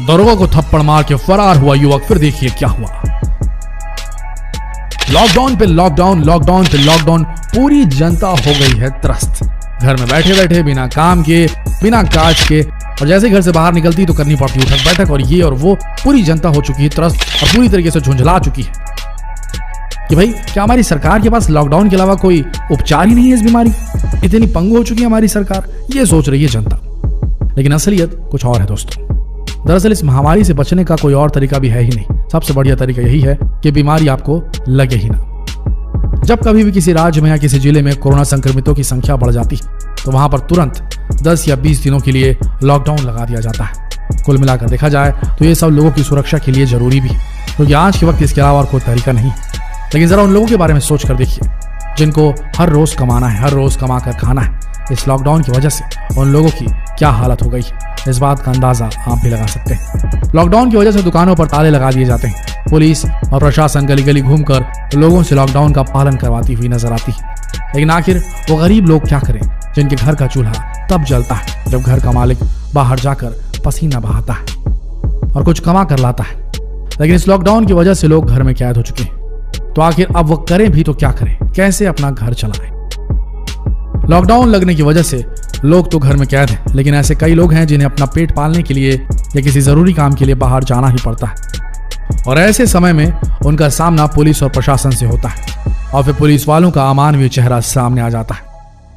दरोगा को थप्पड़ मार के फरार हुआ युवक। फिर देखिए क्या हुआ। लॉकडाउन पे लॉकडाउन, लॉकडाउन पे लॉकडाउन, पूरी जनता हो गई है त्रस्त। घर में बैठे बैठे बिना काम के, बिना काज के, और जैसे घर से बाहर निकलती तो करनी पड़ती उठक बैठक और ये और वो। पूरी जनता हो चुकी है त्रस्त और पूरी तरीके से झुंझला चुकी है कि भाई क्या हमारी सरकार के पास लॉकडाउन के अलावा कोई उपचार ही नहीं है इस बीमारी? इतनी पंगु हो चुकी है हमारी सरकार, ये सोच रही है जनता। लेकिन असलियत कुछ और है दोस्तों। दरअसल इस महामारी से बचने का कोई और तरीका भी है ही नहीं। सबसे बढ़िया तरीका यही है कि बीमारी आपको लगे ही ना। जब कभी भी किसी राज्य में या किसी जिले में कोरोना संक्रमितों की संख्या बढ़ जाती तो वहां पर तुरंत 10 या 20 दिनों के लिए लॉकडाउन लगा दिया जाता है। कुल मिलाकर देखा जाए तो ये सब लोगों की सुरक्षा के लिए जरूरी भी है, क्योंकि आज के वक्त इसके अलावा और कोई तरीका नहीं। लेकिन जरा उन लोगों के बारे में सोच कर देखिए जिनको हर रोज कमाना है, हर रोज कमा कर खाना है। इस लॉकडाउन की वजह से उन लोगों की क्या हालत हो गई है, इस बात का अंदाजा आप भी लगा सकते हैं। लॉकडाउन की वजह से दुकानों पर ताले लगा दिए जाते हैं। पुलिस और प्रशासन गली गली घूमकर लोगों से लॉकडाउन का पालन करवाती हुई नजर आती है। लेकिन आखिर वो गरीब लोग क्या करें जिनके घर का चूल्हा तब जलता है जब घर का मालिक बाहर जाकर पसीना बहाता है और कुछ कमा कर लाता है। लेकिन इस लॉकडाउन की वजह से लोग घर में कैद हो चुके हैं। तो आखिर अब वो करें भी तो क्या करें, कैसे अपना घर चलाएं? लॉकडाउन लगने की वजह से लोग तो घर में कैद हैं, लेकिन ऐसे कई लोग हैं जिन्हें अपना पेट पालने के लिए या किसी जरूरी काम के लिए बाहर जाना ही पड़ता है। और ऐसे समय में उनका सामना पुलिस और प्रशासन से होता है और फिर पुलिस वालों का अमानवीय चेहरा सामने आ जाता है।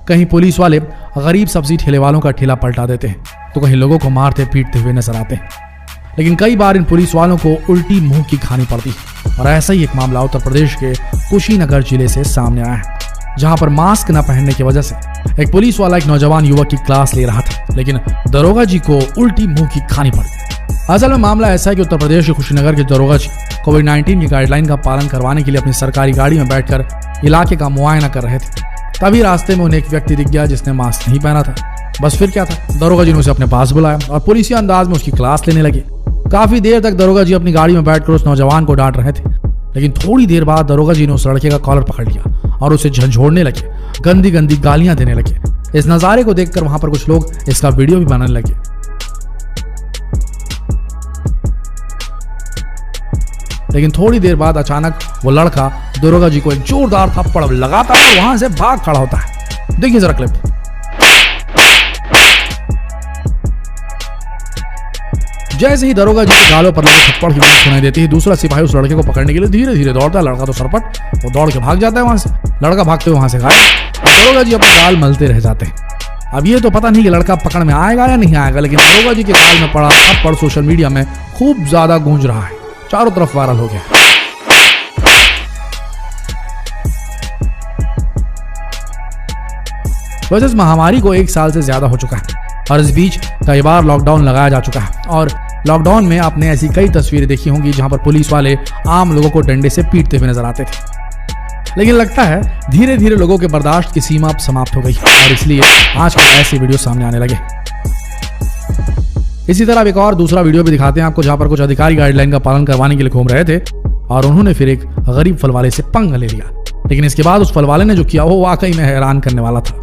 कहीं पुलिस वाले गरीब सब्जी ठेले वालों का ठेला पलटा देते हैं तो कहीं लोगों को मारते पीटते हुए नजर आते हैं। लेकिन कई बार इन पुलिस वालों को उल्टी मुंह की खानी पड़ती है। और ऐसा ही एक मामला उत्तर प्रदेश के कुशीनगर जिले से सामने आया है, जहां पर मास्क न पहनने की वजह से एक पुलिस वाला एक नौजवान युवक की क्लास ले रहा था, लेकिन दरोगा जी को उल्टी मुंह की खानी पड़ी। असल में मामला ऐसा है कि उत्तर प्रदेश के कुशीनगर के दरोगा जी कोविड-19 की गाइडलाइन का पालन करवाने के लिए अपनी सरकारी गाड़ी में बैठकर इलाके का मुआयना कर रहे थे। तभी रास्ते में उन्हें एक व्यक्ति दिख गया जिसने मास्क नहीं पहना था। बस फिर क्या था, दरोगा जी ने उसे अपने पास बुलाया और पुलिसी अंदाज में उसकी क्लास लेने लगे। काफी देर तक दरोगा जी अपनी गाड़ी में बैठकर उस नौजवान को डांट रहे थे, लेकिन थोड़ी देर बाद दरोगा जी ने उस लड़के का कॉलर पकड़ लिया और उसे झंझोड़ने लगे, गंदी गंदी गालियां देने लगे। इस नजारे को देखकर वहां पर कुछ लोग इसका वीडियो भी बनाने लगे। लेकिन थोड़ी देर बाद अचानक वो लड़का दरोगा जी को एक जोरदार थप्पड़ लगाता है और वहां से भाग खड़ा होता है। देखिए जरा क्लिप। जैसे ही दरोगा जी के गालों पर लगे थप्पड़ की आवाज सुनाई देती है, दूसरा सिपाही उस लड़के को पकड़ने के लिए धीरे धीरे दौड़ता है। लड़का तो सरपट, वो दौड़ के भाग जाता है वहां से। लड़का भागते हुए वहां से गायब और दरोगा जी अपने गाल मलते रह जाते हैं। अब ये तो पता नहीं कि लड़का पकड़ में आएगा या नहीं आएगा, लेकिन दरोगा जी के गाल में पड़ा थप्पड़ सोशल मीडिया में खूब ज्यादा गूंज रहा है, चारों तरफ वायरल हो गया। वैसे इस महामारी को 1 साल से ज्यादा हो चुका है और इस बीच कई बार लॉकडाउन लगाया जा चुका है। और लॉकडाउन में आपने ऐसी कई तस्वीरें देखी होंगी जहां पर पुलिस वाले आम लोगों को डंडे से पीटते हुए नजर आते थे। लेकिन लगता है धीरे धीरे लोगों के बर्दाश्त की सीमा अब समाप्त हो गई और इसलिए आजकल ऐसे वीडियो सामने आने लगे। इसी तरह एक और दूसरा वीडियो भी दिखाते हैं आपको, जहां पर कुछ अधिकारी गाइडलाइन का पालन करवाने के लिए घूम रहे थे और उन्होंने फिर एक गरीब फल वाले से पंगा ले लिया। लेकिन इसके बाद उस फल वाले ने जो किया वो वाकई में हैरान करने वाला था।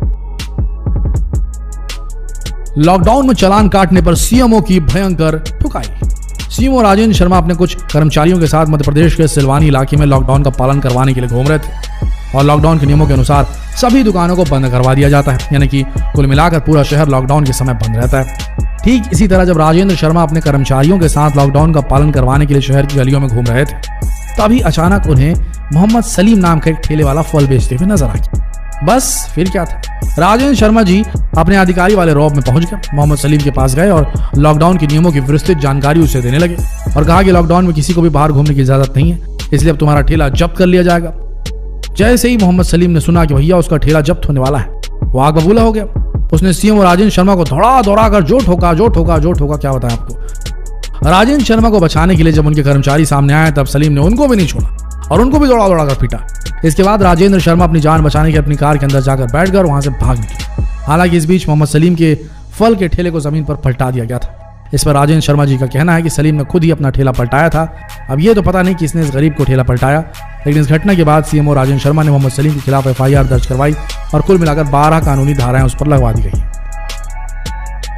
लॉकडाउन में चालान काटने पर सीएमओ की भयंकर ठुकाई। सीएमओ राजेंद्र शर्मा अपने कुछ कर्मचारियों के साथ मध्य प्रदेश के सिलवानी इलाके में लॉकडाउन का पालन करवाने के लिए घूम रहे थे और लॉकडाउन के नियमों के अनुसार सभी दुकानों को बंद करवा दिया जाता है, यानी कि कुल मिलाकर पूरा शहर लॉकडाउन के समय बंद रहता है। ठीक इसी तरह जब राजेंद्र शर्मा अपने कर्मचारियों के साथ लॉकडाउन का पालन करवाने के लिए शहर की गलियों में घूम रहे थे, तभी अचानक उन्हें मोहम्मद सलीम नाम का एक ठेले वाला फल बेचते हुए नजर आ गया। बस फिर क्या था, राजेंद्र शर्मा जी अपने अधिकारी वाले रौब में पहुंच गए, मोहम्मद सलीम के पास गए और लॉकडाउन के नियमों की विस्तृत जानकारी उसे देने लगे और कहा कि लॉकडाउन में किसी को भी बाहर घूमने की इजाजत नहीं है, इसलिए अब तुम्हारा ठेला जब्त कर लिया जाएगा। जैसे ही मोहम्मद सलीम ने सुना कि भैया उसका ठेला जब्त होने वाला है, वो आग बबूला हो गया। उसने सीएम और राजेंद्र शर्मा को दौड़ा कर जो ठोका क्या बताया आपको। राजेंद्र शर्मा को बचाने के लिए जब उनके कर्मचारी सामने आए तब सलीम ने उनको भी नहीं छोड़ा और उनको भी दौड़ा कर पीटा। इसके बाद राजेंद्र शर्मा अपनी जान बचाने के अपनी कार के अंदर जाकर बैठ गए और वहां से भाग निकले। हालांकि इस बीच मोहम्मद सलीम के फल के ठेले को जमीन पर पलटा दिया गया था। इस पर राजेंद्र शर्मा जी का कहना है कि सलीम ने खुद ही अपना ठेला पलटाया था। अब ये तो पता नहीं किसने इस गरीब को ठेला पलटाया, लेकिन इस घटना के बाद सीएमओ राजेंद्र शर्मा ने मोहम्मद सलीम के खिलाफ FIR दर्ज करवाई और कुल मिलाकर 12 कानूनी धाराएं उस पर लगवा दी गई।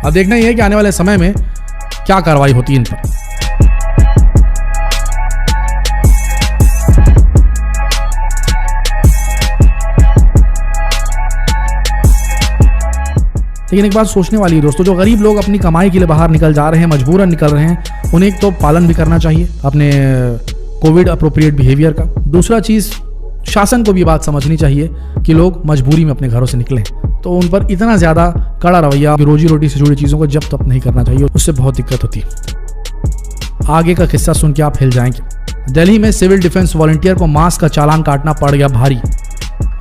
अब देखना यह है कि आने वाले समय में क्या कार्रवाई होती है इन पर। लेकिन एक बात सोचने वाली है दोस्तों, जो गरीब लोग अपनी कमाई के लिए बाहर निकल जा रहे हैं, मजबूरन निकल रहे हैं, उन्हें एक तो पालन भी करना चाहिए अपने कोविड अप्रोप्रिएट बिहेवियर का। दूसरा चीज़, शासन को भी बात समझनी चाहिए कि लोग मजबूरी में अपने घरों से निकले, तो उन पर इतना ज़्यादा कड़ा रवैया, रोजी रोटी से जुड़ी चीज़ों को जब तक नहीं करना चाहिए, उससे बहुत दिक्कत होती है। आगे का किस्सा सुन के आप हिल जाएंगे। दिल्ली में सिविल डिफेंस वॉलंटियर को मास्क का चालान काटना पड़ गया भारी।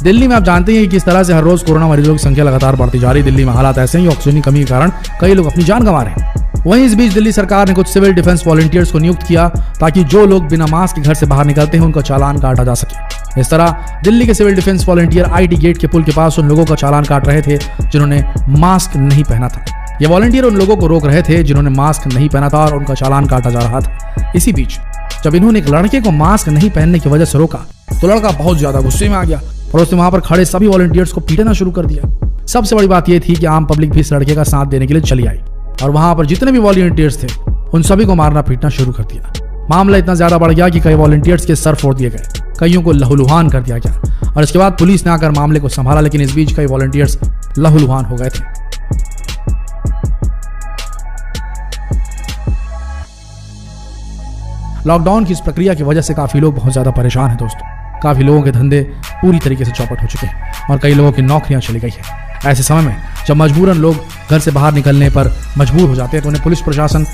दिल्ली में आप जानते हैं कि किस तरह से हर रोज कोरोना मरीजों की संख्या लगातार बढ़ती जा रही है। दिल्ली में हालात ऐसे हैं, ऑक्सीजन की कमी के कारण कई लोग अपनी जान गंवा रहे हैं। वहीं इस बीच दिल्ली सरकार ने कुछ सिविल डिफेंस वॉलंटियर्स को नियुक्त किया ताकि जो लोग बिना मास्क के घर से बाहर निकलते हैं उनका चालान काटा जा सके। इस तरह दिल्ली के civil defence volunteer IT gate के पुल के पास उन लोगों का चालान काट रहे थे जिन्होंने मास्क नहीं पहना था। ये वॉलंटियर उन लोगों को रोक रहे थे जिन्होंने मास्क नहीं पहना था और उनका चालान काटा जा रहा था। इसी बीच जब इन्होंने एक लड़के को मास्क नहीं पहनने की वजह से रोका तो लड़का बहुत ज्यादा गुस्से में आ गया और उसने वहां पर खड़े सभी वॉलंटियर्स को पीटना शुरू कर दिया। सबसे बड़ी बात यह थी कि आम पब्लिक भी इस लड़के का साथ देने के लिए चली आई और वहां पर जितने भी वॉलंटियर्स थे उन सभी को मारना पीटना शुरू कर दिया। मामला इतना ज्यादा बढ़ गया कि कई वॉलंटियर्स के सर फोड़ दिए गए, कईयों को लहूलुहान कर दिया गया और इसके बाद पुलिस ने आकर मामले को संभाला, लेकिन इस बीच कई वॉलंटियर्स लहूलुहान हो गए थे। लॉकडाउन की इस प्रक्रिया की वजह से काफी लोग बहुत ज्यादा परेशान हैं दोस्तों। काफी लोगों के धंधे पूरी तरीके से चौपट हो चुके हैं और कई लोगों की नौकरियां चली गई है। ऐसे समय में जब मजबूरन लोग घर से बाहर निकलने पर मजबूर हो जाते हैं तो उन्हें पुलिस प्रशासन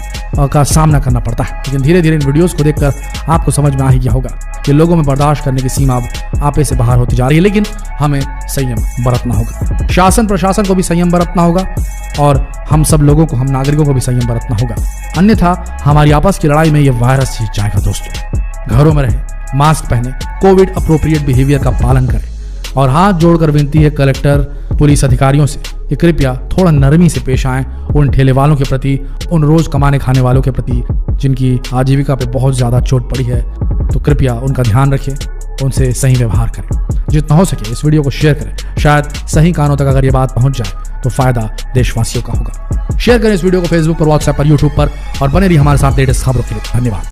का सामना करना पड़ता है। लेकिन धीरे धीरे इन वीडियोस को देखकर आपको समझ में आ ही गया होगा कि लोगों में बर्दाश्त करने की सीमा अब आपे से बाहर होती जा रही है। लेकिन हमें संयम बरतना होगा, शासन प्रशासन को भी संयम बरतना होगा और हम सब लोगों को, हम नागरिकों को भी संयम बरतना होगा, अन्यथा हमारी आपस की लड़ाई में ये वायरस जीत जाएगा दोस्तों। घरों में रहें, मास्क पहने, कोविड अप्रोप्रिएट बिहेवियर का पालन करें और हाथ जोड़कर विनती है कलेक्टर, पुलिस अधिकारियों से कि कृपया थोड़ा नरमी से पेश आएं उन ठेले वालों के प्रति, उन रोज कमाने खाने वालों के प्रति जिनकी आजीविका पे बहुत ज्यादा चोट पड़ी है। तो कृपया उनका ध्यान रखें, उनसे सही व्यवहार करें। जितना हो सके इस वीडियो को शेयर करें, शायद सही कानों तक अगर ये बात पहुंच जाए तो फायदा देशवासियों का होगा। शेयर करें इस वीडियो को फेसबुक पर, व्हाट्सएप पर, यूट्यूब पर और बने रहिए हमारे साथ लेटेस्ट खबरों के लिए। धन्यवाद।